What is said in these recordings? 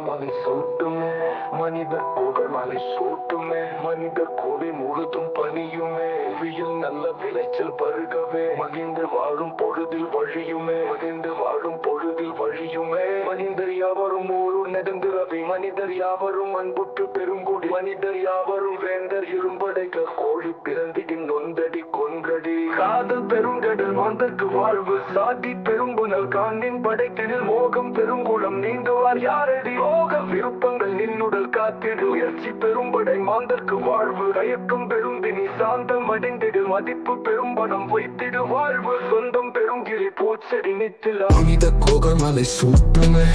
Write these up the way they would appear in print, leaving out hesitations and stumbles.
மலை சூட்டுமே மனிதர் புகழ் மலை சூட்டுமே மனிதர் கோடி முழுதும் பணியுமே புவியில் நல்ல விளைச்சல் பருகவே மகிழ்ந்து வாழும் பொழுதில் வழியுமே மகிழ்ந்து வாழும் பொழுதில் வழியுமே மனிதர் யாவரும் ஊரு நெடுந்திரவி மனிதர் யாவரும் அன்புற்று பெருங்குடி மனிதர் யாவரும் வேந்தர் இரும்படைக்க கோழி பிறந்திடின் நொந்தடி கொன்றடி காதல் பெருங்கடல் மாந்தற்கு வாழ்வு சாதி பெரும்புனல் காண்ணின் படைத்திடில் மோகம் பெருங்குளம் நீந்துவார் யாரடி மோக விருப்பங்கள் நின்னுடல் காத்திடு உயர்ச்சி பெரும்படை மாந்தற்கு வாழ்வு கயக்கம் பெருந்தினி சாந்தம் அடைந்திடு மதிப்பு பெரும்படம் வைத்திடு வாழ்வு சொந்தம் பெருங்கிரி பூச்செடி நித்தில மனித கோகல் மலை சூட்டுமே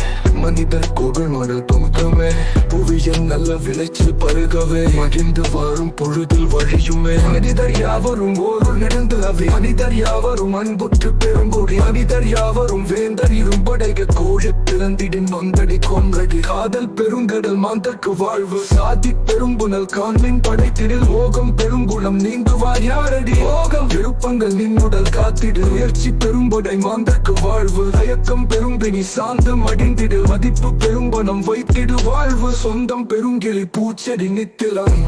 மனிதர் கோகல் மடல் தொங்குமே புவியில் நல்ல விளைச்சல் பருகவே மகிழ்ந்து வாழும் பொழுதில் வழியுமே மனிதர் யாவரும் ஓரு நடந்து அவை மனிதர் யாவரும் அன்புற்று பெருங்குடி மனிதர் யாவரும் வேந்தர் இரும்படைக கோழி பிறந்திடின் நொந்தடி கொன்றடி காதல் பெருங்கடல் மாந்தற்கு வாழ்வு சாதி பெரும்புனல் காண்மின் படைத்திடில் மோகம் பெருங்குளம் நீங்குவார் யாரடி மோகம் விருப்பங்கள் நின்னுடல் காத்திடு உயர்ச்சி பெரும்படை மாந்தற்கு வாழ்வு தயக்கம் பெரும்பினி சாந்தம் அடைந்திடு மதிப்பு பெரும்பணம் வைத்திடு வாழ்வு சொந்தம் பெருங்கிளி பூச்செடி நித்திலம்